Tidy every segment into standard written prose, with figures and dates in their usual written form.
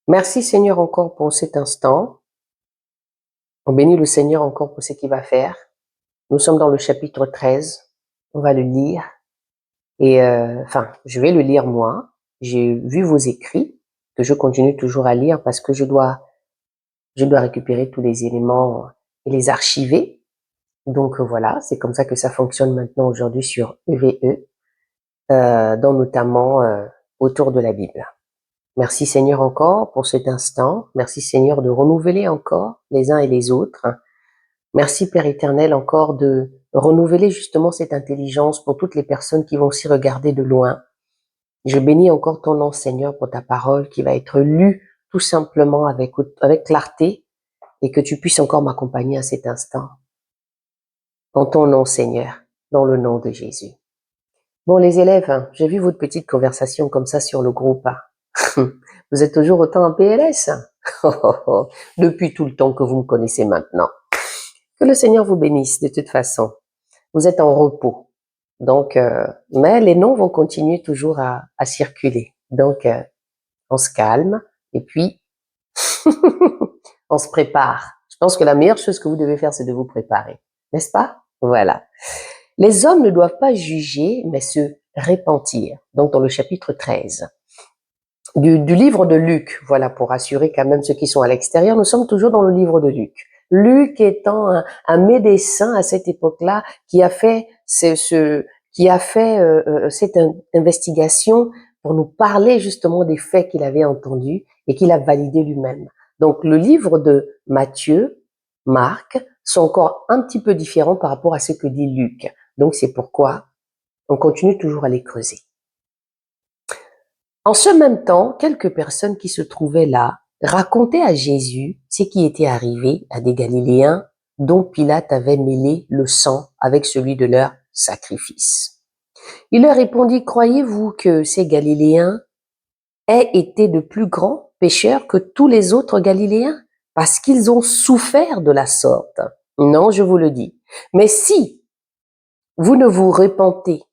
Merci Seigneur encore pour cet instant. On bénit le Seigneur encore pour ce qu'il va faire. Nous sommes dans le chapitre 13. On va le lire. Et je vais le lire moi. J'ai vu vos écrits que je continue toujours à lire parce que je dois récupérer tous les éléments et les archiver. Donc voilà, c'est comme ça que ça fonctionne maintenant aujourd'hui sur EVE, dont notamment autour de la Bible. Merci Seigneur encore pour cet instant. Merci Seigneur de renouveler encore les uns et les autres. Merci Père éternel encore de renouveler justement cette intelligence pour toutes les personnes qui vont s'y regarder de loin. Je bénis encore ton nom Seigneur pour ta parole qui va être lue tout simplement avec clarté et que tu puisses encore m'accompagner à cet instant. En ton nom Seigneur, dans le nom de Jésus. Bon les élèves, j'ai vu votre petite conversation comme ça sur le groupe. Vous êtes toujours autant en PLS depuis tout le temps que vous me connaissez maintenant. Que le Seigneur vous bénisse de toute façon. Vous êtes en repos. Donc, mais les noms vont continuer toujours à circuler. Donc, on se calme et puis on se prépare. Je pense que la meilleure chose que vous devez faire, c'est de vous préparer. N'est-ce pas? Voilà. Les hommes ne doivent pas juger, mais se repentir. Donc, dans le chapitre 13 du livre de Luc, voilà, pour assurer quand même ceux qui sont à l'extérieur, nous sommes toujours dans le livre de Luc. Luc étant un médecin à cette époque-là qui a fait cette investigation pour nous parler justement des faits qu'il avait entendus et qu'il a validé lui-même. Donc le livre de Matthieu, Marc sont encore un petit peu différents par rapport à ce que dit Luc. Donc c'est pourquoi on continue toujours à les creuser. En ce même temps, quelques personnes qui se trouvaient là racontaient à Jésus ce qui était arrivé à des Galiléens dont Pilate avait mêlé le sang avec celui de leur sacrifice. Il leur répondit, croyez-vous que ces Galiléens aient été de plus grands pécheurs que tous les autres Galiléens parce qu'ils ont souffert de la sorte? Non, je vous le dis. Mais si vous ne vous repentez,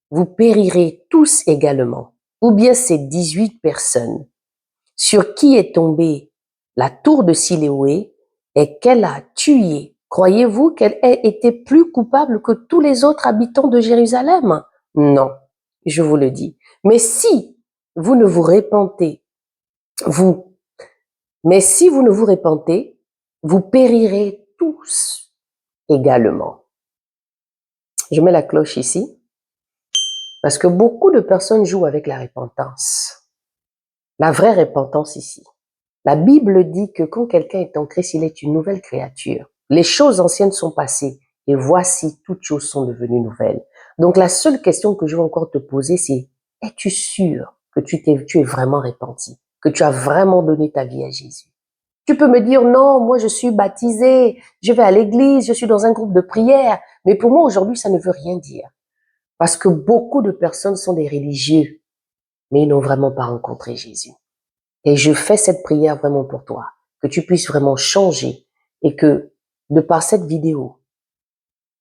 vous périrez tous également. Ou bien ces 18 personnes sur qui est tombée la tour de Siloé et qu'elle a tué. Croyez-vous qu'elle ait été plus coupable que tous les autres habitants de Jérusalem? Non, je vous le dis. Mais si vous ne vous repentez, vous périrez tous également. Je mets la cloche ici parce que beaucoup de personnes jouent avec la repentance. La vraie repentance ici. La Bible dit que quand quelqu'un est en Christ, il est une nouvelle créature. Les choses anciennes sont passées et voici, toutes choses sont devenues nouvelles. Donc la seule question que je veux encore te poser, c'est es-tu sûr que tu es vraiment repenti, que tu as vraiment donné ta vie à Jésus? Tu peux me dire non, moi je suis baptisé, je vais à l'église, je suis dans un groupe de prière, mais pour moi aujourd'hui ça ne veut rien dire. Parce que beaucoup de personnes sont des religieux, mais ils n'ont vraiment pas rencontré Jésus. Et je fais cette prière vraiment pour toi, que tu puisses vraiment changer et que, de par cette vidéo,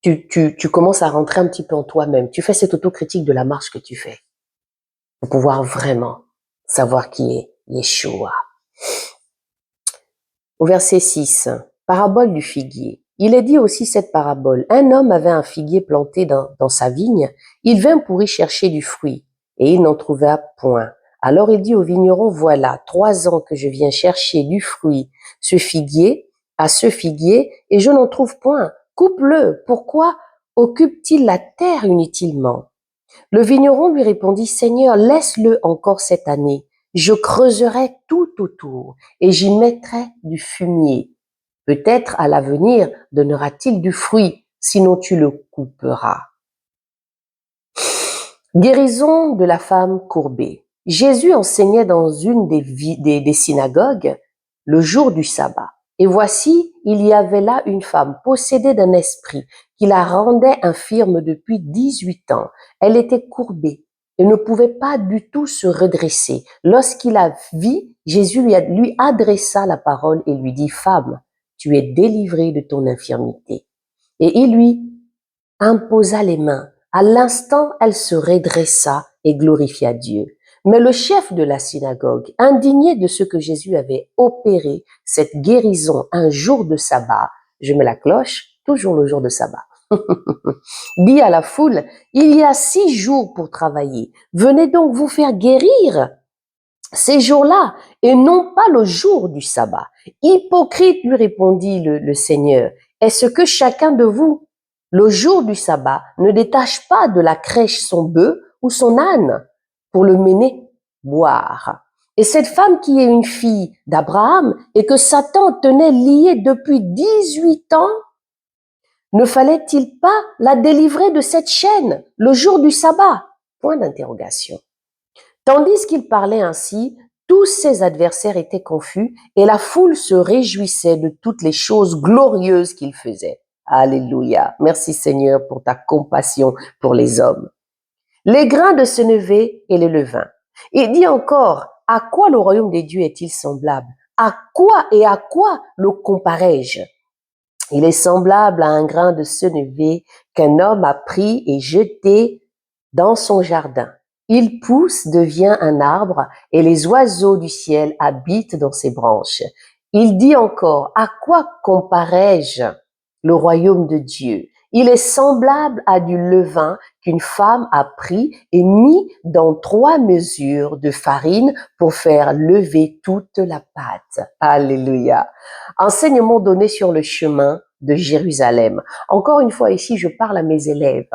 tu commences à rentrer un petit peu en toi-même. Tu fais cette autocritique de la marche que tu fais pour pouvoir vraiment savoir qui est Yeshua. Au verset 6, parabole du figuier. Il est dit aussi cette parabole. Un homme avait un figuier planté dans sa vigne. Il vint pour y chercher du fruit et il n'en trouva point. Alors il dit au vigneron, voilà, 3 ans que je viens chercher du fruit, ce figuier et je n'en trouve point. Coupe-le. Pourquoi occupe-t-il la terre inutilement? Le vigneron lui répondit, Seigneur, laisse-le encore cette année. Je creuserai tout autour et j'y mettrai du fumier. Peut-être à l'avenir donnera-t-il du fruit, sinon tu le couperas. Guérison de la femme courbée. Jésus enseignait dans une des synagogues le jour du sabbat. Et voici, il y avait là une femme possédée d'un esprit qui la rendait infirme depuis 18 ans. Elle était courbée et ne pouvait pas du tout se redresser. Lorsqu'il la vit, Jésus lui adressa la parole et lui dit, femme, tu es délivrée de ton infirmité. Et il lui imposa les mains. À l'instant, elle se redressa et glorifia Dieu. Mais le chef de la synagogue, indigné de ce que Jésus avait opéré cette guérison un jour de sabbat, je mets la cloche, toujours le jour de sabbat, dit à la foule, il y a 6 jours pour travailler, venez donc vous faire guérir ces jours-là et non pas le jour du sabbat. Hypocrite, lui répondit le Seigneur, est-ce que chacun de vous, le jour du sabbat, ne détache pas de la crèche son bœuf ou son âne pour le mener boire? Et cette femme qui est une fille d'Abraham et que Satan tenait liée depuis 18 ans, ne fallait-il pas la délivrer de cette chaîne le jour du sabbat? Point d'interrogation. Tandis qu'il parlait ainsi, tous ses adversaires étaient confus et la foule se réjouissait de toutes les choses glorieuses qu'il faisait. Alléluia. Merci Seigneur pour ta compassion pour les hommes. Les grains de sénévé et le levain. Il dit encore, à quoi le royaume des dieux est-il semblable? À quoi et à quoi le comparais-je? Il est semblable à un grain de sénévé qu'un homme a pris et jeté dans son jardin. Il pousse, devient un arbre, et les oiseaux du ciel habitent dans ses branches. Il dit encore, à quoi comparais-je le royaume de Dieu? Il est semblable à du levain qu'une femme a pris et mis dans 3 mesures de farine pour faire lever toute la pâte. Alléluia. Enseignement donné sur le chemin de Jérusalem. Encore une fois, ici, je parle à mes élèves.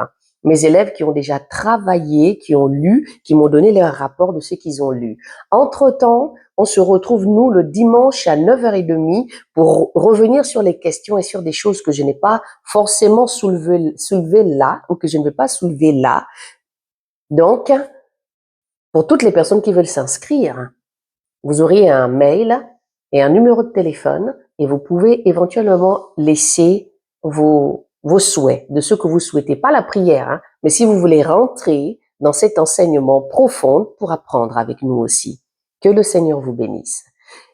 Mes élèves qui ont déjà travaillé, qui ont lu, qui m'ont donné leur rapport de ce qu'ils ont lu. Entre-temps, on se retrouve, nous, le dimanche à 9h30 pour revenir sur les questions et sur des choses que je n'ai pas forcément soulevées là, ou que je ne vais pas soulever là. Donc, pour toutes les personnes qui veulent s'inscrire, vous aurez un mail et un numéro de téléphone et vous pouvez éventuellement laisser vos souhaits, de ce que vous souhaitez, pas la prière, mais si vous voulez rentrer dans cet enseignement profond pour apprendre avec nous aussi. Que le Seigneur vous bénisse.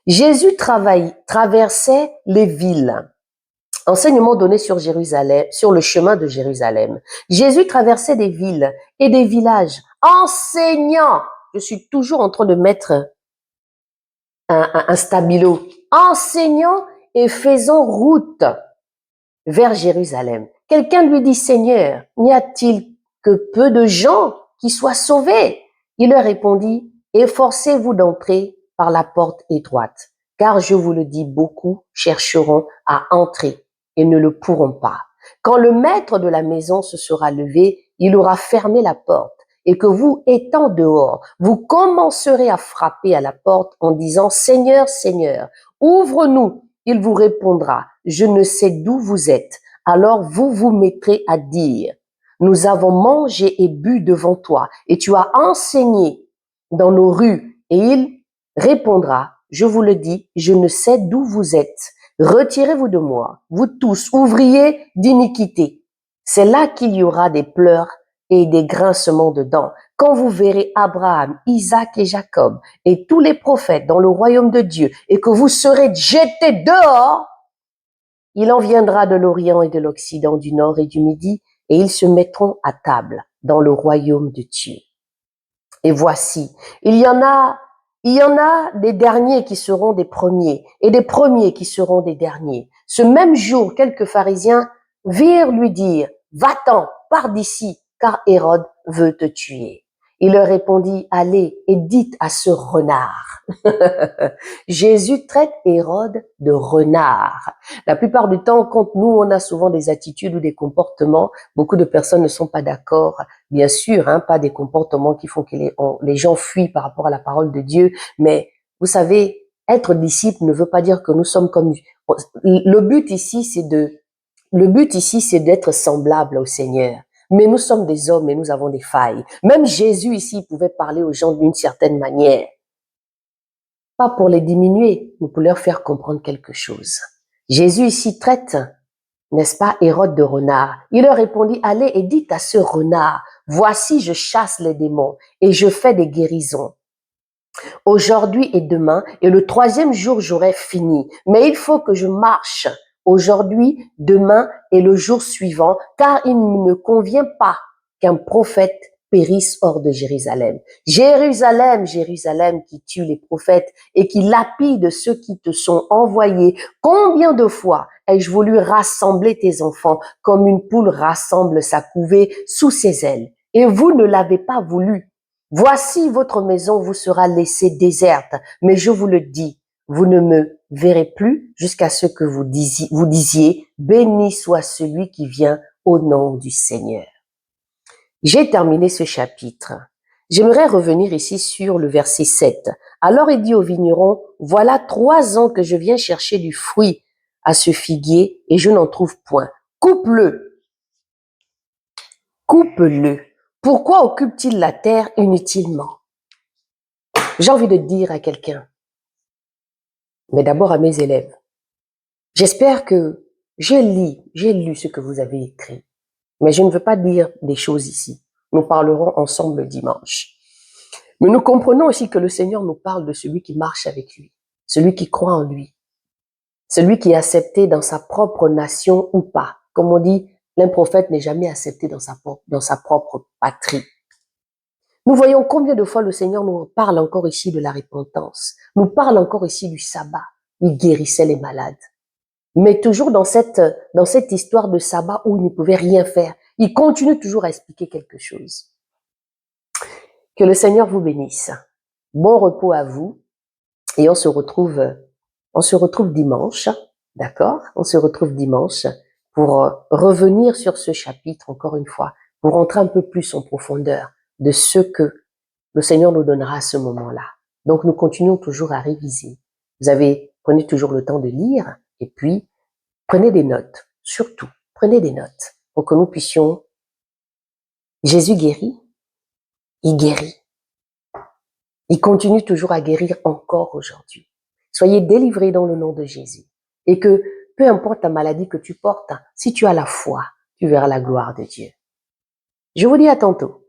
Jésus traversait les villes. Enseignement donné sur Jérusalem, sur le chemin de Jérusalem. Jésus traversait des villes et des villages, enseignant. Je suis toujours en train de mettre un stabilo, enseignant et faisant route vers Jérusalem. Quelqu'un lui dit, Seigneur, n'y a-t-il que peu de gens qui soient sauvés? Il leur répondit, efforcez-vous d'entrer par la porte étroite, car je vous le dis, beaucoup chercheront à entrer et ne le pourront pas. Quand le maître de la maison se sera levé, il aura fermé la porte et que vous, étant dehors, vous commencerez à frapper à la porte en disant, Seigneur, Seigneur, ouvre-nous. Il vous répondra, je ne sais d'où vous êtes. Alors vous vous mettrez à dire, nous avons mangé et bu devant toi et tu as enseigné dans nos rues. Et il répondra, je vous le dis, je ne sais d'où vous êtes. Retirez-vous de moi, vous tous, ouvriers d'iniquité. C'est là qu'il y aura des pleurs et des grincements de dents. Quand vous verrez Abraham, Isaac et Jacob et tous les prophètes dans le royaume de Dieu et que vous serez jetés dehors, il en viendra de l'Orient et de l'Occident, du Nord et du Midi, et ils se mettront à table dans le royaume de Dieu. Et voici, il y en a des derniers qui seront des premiers et des premiers qui seront des derniers. Ce même jour, quelques pharisiens virent lui dire, va-t'en, pars d'ici, car Hérode veut te tuer. Il leur répondit, allez et dites à ce renard. Jésus traite Hérode de renard. La plupart du temps, quand nous, on a souvent des attitudes ou des comportements, beaucoup de personnes ne sont pas d'accord. Bien sûr, pas des comportements qui font que les gens fuient par rapport à la parole de Dieu. Mais vous savez, être disciple ne veut pas dire que nous sommes comme... Le but ici, c'est d'être semblable au Seigneur. Mais nous sommes des hommes et nous avons des failles. Même Jésus ici pouvait parler aux gens d'une certaine manière. Pas pour les diminuer, mais pour leur faire comprendre quelque chose. Jésus ici traite, n'est-ce pas, Hérode de renard. Il leur répondit, allez et dites à ce renard, voici je chasse les démons et je fais des guérisons. Aujourd'hui et demain, et le 3e jour j'aurai fini. Mais il faut que je marche aujourd'hui, demain et le jour suivant, car il ne convient pas qu'un prophète périssent hors de Jérusalem. Jérusalem, Jérusalem qui tue les prophètes et qui lapide ceux qui te sont envoyés. Combien de fois ai-je voulu rassembler tes enfants comme une poule rassemble sa couvée sous ses ailes, et vous ne l'avez pas voulu. Voici votre maison vous sera laissée déserte, mais je vous le dis, vous ne me verrez plus jusqu'à ce que vous disiez, béni soit celui qui vient au nom du Seigneur. J'ai terminé ce chapitre. J'aimerais revenir ici sur le verset 7. Alors il dit au vigneron, voilà 3 ans que je viens chercher du fruit à ce figuier et je n'en trouve point. Coupe-le. Coupe-le. Pourquoi occupe-t-il la terre inutilement? J'ai envie de dire à quelqu'un, mais d'abord à mes élèves, j'espère que j'ai lu ce que vous avez écrit, mais je ne veux pas dire des choses ici. Nous parlerons ensemble dimanche. Mais nous comprenons aussi que le Seigneur nous parle de celui qui marche avec lui, celui qui croit en lui, celui qui est accepté dans sa propre nation ou pas. Comme on dit, l'un prophète n'est jamais accepté dans sa propre patrie. Nous voyons combien de fois le Seigneur nous parle encore ici de la repentance, nous parle encore ici du sabbat. Il guérissait les malades. Mais toujours dans cette histoire de sabbat où il ne pouvait rien faire, il continue toujours à expliquer quelque chose. Que le Seigneur vous bénisse. Bon repos à vous. Et on se retrouve dimanche, d'accord? On se retrouve dimanche pour revenir sur ce chapitre encore une fois, pour rentrer un peu plus en profondeur de ce que le Seigneur nous donnera à ce moment-là. Donc nous continuons toujours à réviser. Prenez toujours le temps de lire et puis prenez des notes, surtout, prenez des notes pour que nous puissions. Jésus guérit, il guérit. Il continue toujours à guérir encore aujourd'hui. Soyez délivrés dans le nom de Jésus. Et que, peu importe la maladie que tu portes, si tu as la foi, tu verras la gloire de Dieu. Je vous dis à tantôt.